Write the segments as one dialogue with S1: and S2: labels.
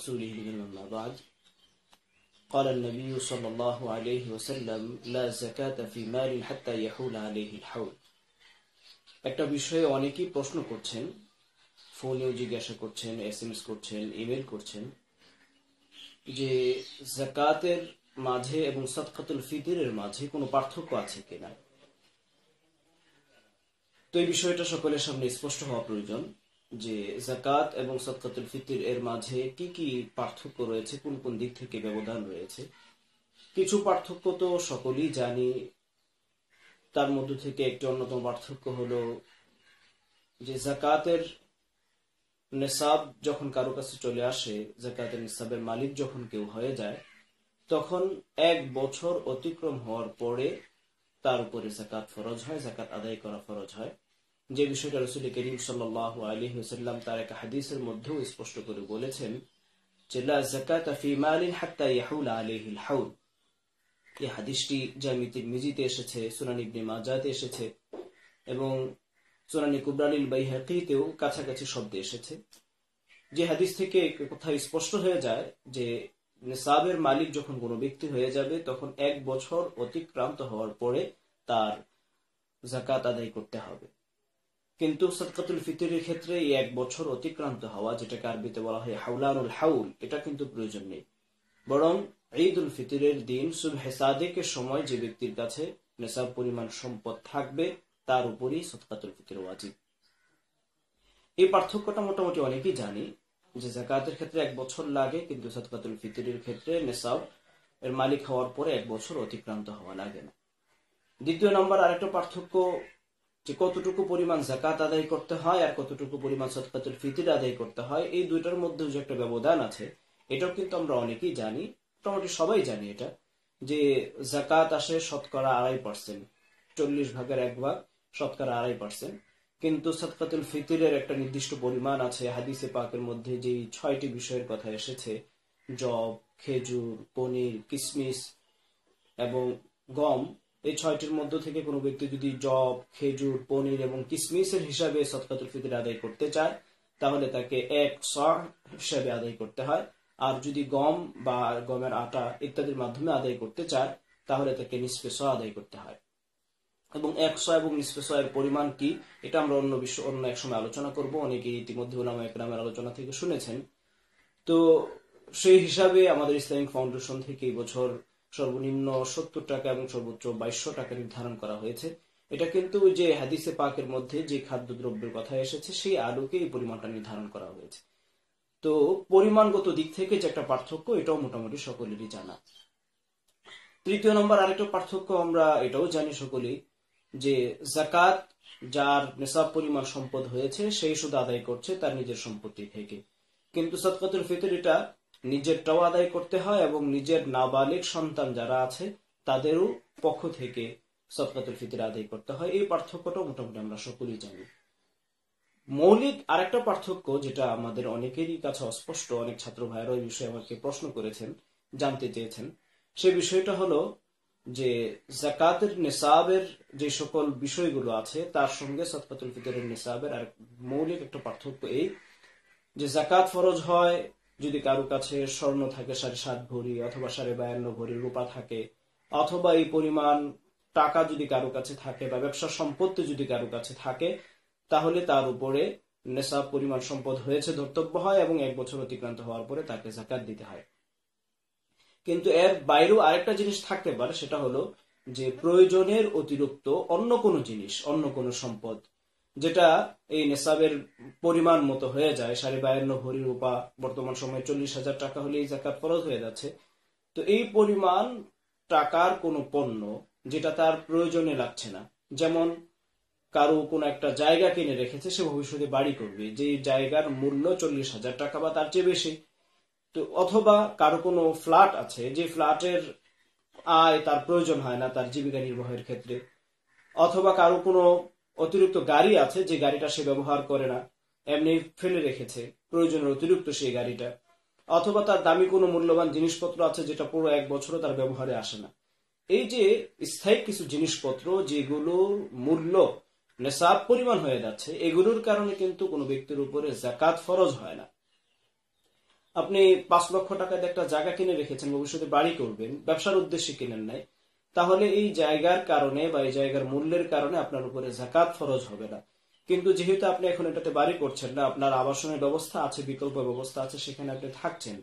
S1: ورسوله أما بعد قال النبي صلى الله عليه وسلم لا زكاة في مال حتى يحول عليه الحول একটা বিষয়ে অনেকেই প্রশ্ন করছেন, ফোনেও জিজ্ঞাসা করছেন, এসএমএস করছেন, ইমেল করছেন যে যাকাতের মাঝে এবং সাদকাতুল ফিতরের মাঝে কোনো পার্থক্য আছে কিনা। তো এই বিষয়টা সকলের সামনে স্পষ্ট হওয়া প্রয়োজন যে যাকাত এবং সাদকাতুল ফিতর এর মাঝে কি কি পার্থক্য রয়েছে, কোন কোন দিক থেকে ব্যবধান রয়েছে। কিছু পার্থক্য তো সকলেই জানি, তার মধ্য থেকে একটি অন্যতম পার্থক্য হলো যে যাকাতের নিসাব যখন কারো কাছে চলে আসে, যাকাতের নিসাবের মালিক যখন কেউ হয়ে যায়, তখন 1 বছর অতিক্রম হওয়ার পরে তার উপরে যাকাত ফরজ হয়, যাকাত আদায় করা ফরজ হয়। যে বিষয়টা রাসূল করিম সাল্লাল্লাহু আলাইহি ওয়াসাল্লাম তার এক হাদিসের মধ্যেও স্পষ্ট করে বলেছেন যে লা যাকাতা ফি মালিন হাত্তা ইয়াহুলা আলাইহিল হাউল। এই হাদিসটি জামি তিরমিজিতে এসেছে, সুনান ইবনে মাজাহতে এসেছে এবং সুনান কুবরানিল বাইহাকিতেও কাছাকাছি শব্দে এসেছে। যে হাদিস থেকে কথা স্পষ্ট হয়ে যায় যে নিসাবের মালিক যখন কোনো ব্যক্তি হয়ে যাবে তখন 1 বছর অতিক্রান্ত হওয়ার পরে তার যাকাত আদায় করতে হবে। কিন্তু সাদকাতুল ফিতরের ক্ষেত্রে এই 1 বছর অতিক্রান্ত হওয়া, যেটাকে আরবিতে বলা হয় হাউলানুল হাউল, এটা কিন্তু প্রয়োজন নেই। বরং ঈদুল ফিতরের দিন সুবহে সাদিকের সময় যে ব্যক্তির কাছে নিসাব পরিমাণ সম্পদ থাকবে তার উপরই সাদকাতুল ফিতর ওয়াজিব। এই পার্থক্যটা মোটামুটি অনেকেই জানি যে যাকাতের ক্ষেত্রে 1 বছর লাগে, কিন্তু সাদকাতুল ফিতরের ক্ষেত্রে নিসাব এর মালিক হওয়ার পরে 1 বছর অতিক্রান্ত হওয়া লাগে না। দ্বিতীয় নম্বর আরেকটা পার্থক্য যে কতটুকু পরিমাণ যাকাত আদায় করতে হয় আর কতটুকু পরিমাণ সাদকাতুল ফিতর আদায় করতে হয়, এই দুইটার মধ্যে যে একটা ব্যবধান আছে এটাও কিন্তু আমরা অনেকেই জানি, মোটামুটি সবাই জানি এটা, যে যাকাত আসে শতকরা 2.5%, 40 ভাগের 1 ভাগ, শতকরা 2.5%। কিন্তু সাদকাতুল ফিতরের একটা নির্দিষ্ট পরিমাণ আছে। হাদিসে পাকের মধ্যে যে 6টি বিষয়ের কথা এসেছে, জব, খেজুর, পনির, কিশমিশ এবং গম, এই 6টির মধ্য থেকে কোনো ব্যক্তি যদি জব, খেজুর, পনির এবং কিশমিশের হিসাবে সাদকাতুল ফিতর আদায় করতে চায় তাহলে তাকে 1 সা হিসাবে আদায় করতে হয়। আর যদি গম বা গমের আটা ইত্যাদির মাধ্যমে আদায় করতে চায় তাহলে তাকে নিসফে সা আদায় করতে হয়। এবং 1 সা এবং নিসফে সা এর পরিমাণ কি এটা আমরা অন্য এক সময় আলোচনা করব। অনেকে ইতিমধ্যে উলামায়ে কেরামের আলোচনা থেকে শুনেছেন। তো সেই হিসাবে আমাদের ইসলামিক ফাউন্ডেশন থেকে এই বছর সর্বনিম্ন 70 টাকা এবং সর্বোচ্চ 2200 টাকা নির্ধারণ করা হয়েছে। এটা কিন্তু যে হাদিসে পাকের মধ্যে যে খাদ্যদ্রব্যের কথা এসেছে সেই আলোকে এই পরিমাণটা নির্ধারণ করা হয়েছে। তো পরিমাণগত দিক থেকে যে একটা পার্থক্য এটাও মোটামুটি সকলেরই জানা। তৃতীয় নম্বর আরেকটা পার্থক্য আমরা এটাও জানি সকলেই যে যাকাত যার নিসাব পরিমাণ সম্পদ হয়েছে সেই শুধু আদায় করছে তার নিজের সম্পত্তি থেকে, কিন্তু সাদকাতুল ফিতর এটা নিজেরটাও আদায় করতে হয় এবং নিজের নাবালিগ সন্তান যারা আছে তাদেরও পক্ষ থেকে সাদকাতুল ফিতর আদায় করতে হয়। এই পার্থক্যটাও মোটামুটি আমরা সকলেই জানি। মৌলিক আরেকটা পার্থক্য যেটা আমাদের অনেকেরই কাছে অস্পষ্ট, অনেক ছাত্র ভাইরা এই বিষয়ে আমাকে প্রশ্ন করেছেন, জানতে চেয়েছেন, সে বিষয়টা হলো যে যাকাতের নিসাবের যে সকল বিষয়গুলো আছে তার সঙ্গে সাদকাতুল ফিতরের নিসাবের আর মৌলিক একটা পার্থক্য এই যে যাকাত ফরজ হয় যদি কারো কাছে স্বর্ণ থাকে 7.5 ভরি অথবা 52.5 ভরি রূপা থাকে, অথবা এই পরিমাণ টাকা যদি কারো কাছে থাকে বা ব্যবসা সম্পত্তি যদি কারো কাছে থাকে, তাহলে তার উপরে নিসাব পরিমাণ সম্পদ হয়েছে ধর্তব্য হয় এবং 1 বছর অতিক্রান্ত হওয়ার পরে তাকে যাকাত দিতে হয়। কিন্তু এর বাইরেও আরেকটা জিনিস থাকতে পারে, সেটা হলো যে প্রয়োজনের অতিরিক্ত অন্য কোনো জিনিস, অন্য কোনো সম্পদ যেটা এই নিসাবের পরিমাণ মতো হয়ে যায়। 52.5 ভরি রূপা বর্তমান সময়ে 40,000 টাকা হলে এই যাকাত ফরজ হয়ে যাচ্ছে। তো এই পরিমাণ টাকার কোনো পণ্য যেটা তার প্রয়োজনে লাগছে না, যেমন কারো কোনো একটা জায়গা কিনে রেখেছে, সে ভবিষ্যতে বাড়ি করবে, যে জায়গার মূল্য 40,000 টাকা বা তার চেয়ে বেশি। তো অথবা কারো কোনো ফ্ল্যাট আছে, যে ফ্ল্যাটের আয় তার প্রয়োজন হয় না তার জীবিকা নির্বাহের ক্ষেত্রে, অথবা কারো কোনো অতিরিক্ত গাড়ি আছে যে গাড়িটা সে ব্যবহার করে না, এমনি ফেলে রেখেছে, প্রয়োজনের অতিরিক্ত সেই গাড়িটা, অথবা তার দামি কোনো মূল্যবান জিনিসপত্র আছে যেটা পুরো 1 বছরও তার ব্যবহারে আসে না। এই যে স্থায়ী কিছু জিনিসপত্র যেগুলোর মূল্য নিসাব পরিমাণ হয়ে যাচ্ছে, এগুলোর কারণে কিন্তু কোনো ব্যক্তির উপরে যাকাত ফরজ হয় না। আপনি 5 লক্ষ টাকা দিয়ে একটা জায়গা কিনে রেখেছেন, ভবিষ্যতে বাড়ি করবেন, ব্যবসার উদ্দেশ্যে কিনেন নাই, তাহলে এই জায়গার কারণে বা এই জায়গার মূল্যের কারণে আপনার উপরে যাকাত ফরজ হবে না। কিন্তু যেহেতু আপনি এখন এটাতে বাড়ি করছেন না, আপনার আবাসনের ব্যবস্থা আছে, বিকল্প ব্যবস্থা আছে, সেখানে আপনি থাকছেন,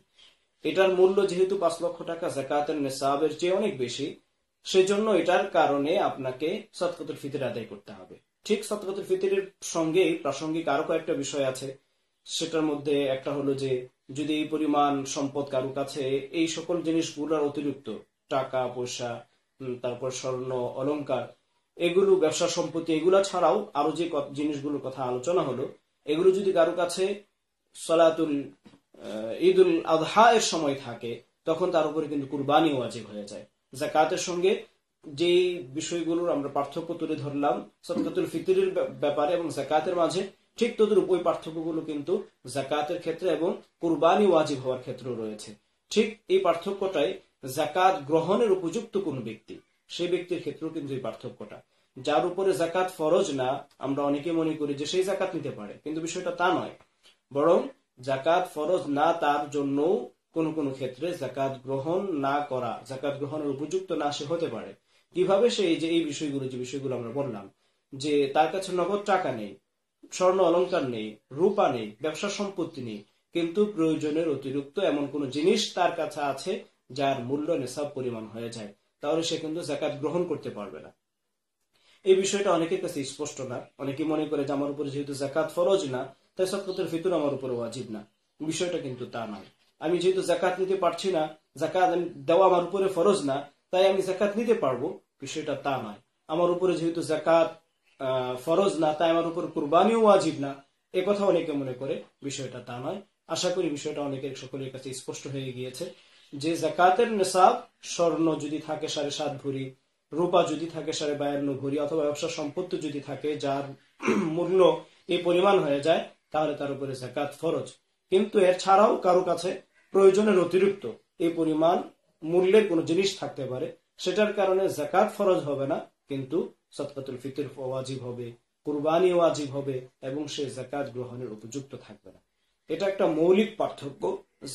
S1: এটার মূল্য যেহেতু 5 লক্ষ টাকা যাকাতের নিসাবের চেয়ে অনেক বেশি, সেজন্য এটার কারণে আপনাকে সদকাতুল ফিতর আদায় করতে হবে। ঠিক সদকাতুল ফিতরের সঙ্গে প্রাসঙ্গিক আরো কয়েকটা বিষয় আছে। সেটার মধ্যে একটা হলো যে, যদি এই পরিমাণ সম্পদ কারো কাছে, এই সকল জিনিসগুলোর অতিরিক্ত টাকা পয়সা, তারপর স্বর্ণ অলংকার, এগুলো ব্যবসা সম্পত্তি, এগুলা ছাড়াও আরো যে জিনিসগুলোর কথা আলোচনা হলো, এগুলো যদি কারো কাছে সলাতুল ঈদুল আযহা এর সময় থাকে, তখন তার উপরে কিন্তু কুরবানি ওয়াজিব হয়ে যায়। যাকাতের সঙ্গে যে বিষয়গুলোর আমরা পার্থক্য তুলে ধরলাম সদকাতুল ফিতরের ব্যাপারে এবং যাকাতের মাঝে, ঠিক তদরূপ ওই পার্থক্যগুলো কিন্তু যাকাতের ক্ষেত্রে এবং কুরবানি ওয়াজিব হওয়ার ক্ষেত্রেও রয়েছে। ঠিক এই পার্থক্যটাই যাকাত গ্রহণের উপযুক্ত কোন ব্যক্তি, সেই ব্যক্তির ক্ষেত্রেও কিন্তু এই পার্থক্যটা। যার উপরে যাকাত ফরজ না, আমরা অনেকে মনে করি যে সেই যাকাত নিতে পারে, কিন্তু বিষয়টা তা নয়। বরং যাকাত ফরজ না তার জন্য কোন কোন ক্ষেত্রে যাকাত গ্রহণ না করা, যাকাত গ্রহণের উপযুক্ত না সে হতে পারে। কিভাবে? সে এই যে যে বিষয়গুলো আমরা বললাম, যে তার কাছে নগদ টাকা নেই, স্বর্ণ অলংকার নেই, রূপা নেই, ব্যবসা সম্পত্তি নেই, কিন্তু প্রয়োজনের অতিরিক্ত এমন কোন জিনিস তার কাছে আছে যার মূল্য নেশাব পরিমাণ হয়ে যায়, তাহলে সে কিন্তু যাকাত গ্রহণ করতে পারবে না। এই বিষয়টা অনেকের কাছে স্পষ্ট না। অনেকে মনে করে যে আমার উপরে যেহেতু যাকাত ফরজ না, তাই সদকাতুল ফিতর আমার উপরে ওয়াজিব না। বিষয়টা কিন্তু তা নয়। আমি যেহেতু যাকাত নিতে পারছি না, যাকাত দেওয়া আমার উপরে ফরজ না, তাই আমি যাকাত নিতে পারবো, বিষয়টা তা নয়। আমার উপরে যেহেতু যাকাত ফরজ না, তাই আমার উপর কুরবানিও ওয়াজিব না, এ কথা অনেকে মনে করে, বিষয়টা তা নয়। আশা করি বিষয়টা অনেকের সকলের কাছে স্পষ্ট হয়ে গিয়েছে যে যাকাতের নিসাব স্বর্ণ যদি থাকে 7.5 ভরি, রূপা যদি থাকে 52.5 ভরি, অথবা ব্যবসা সম্পত্তি যদি থাকে যার মূল্য এই পরিমাণ হয়ে যায়, তাহলে তার উপরে যাকাত ফরজ। কিন্তু এর ছাড়াও কারো কাছে প্রয়োজনের অতিরিক্ত এই পরিমাণ মূল্যের কোন জিনিস থাকতে পারে, সেটার কারণে যাকাত ফরজ হবে না, কিন্তু সদকাতুল ফিতর ওয়াজিব হবে, কুরবানি ওয়াজিব হবে, এবং সে যাকাত গ্রহণের উপযুক্ত থাকবে না। এটা একটা মৌলিক পার্থক্য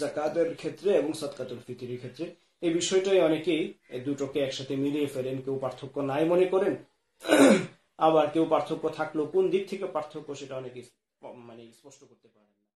S1: যাকাতের ক্ষেত্রে এবং সদকাতুল ফিতরের ক্ষেত্রে। এই বিষয়টাই অনেকেই দুটোকে একসাথে মিলিয়ে ফেলেন। কেউ পার্থক্য নাই মনে করেন, আবার কেউ পার্থক্য থাকলেও কোন দিক থেকে পার্থক্য সেটা অনেকে স্পষ্ট করতে পারে।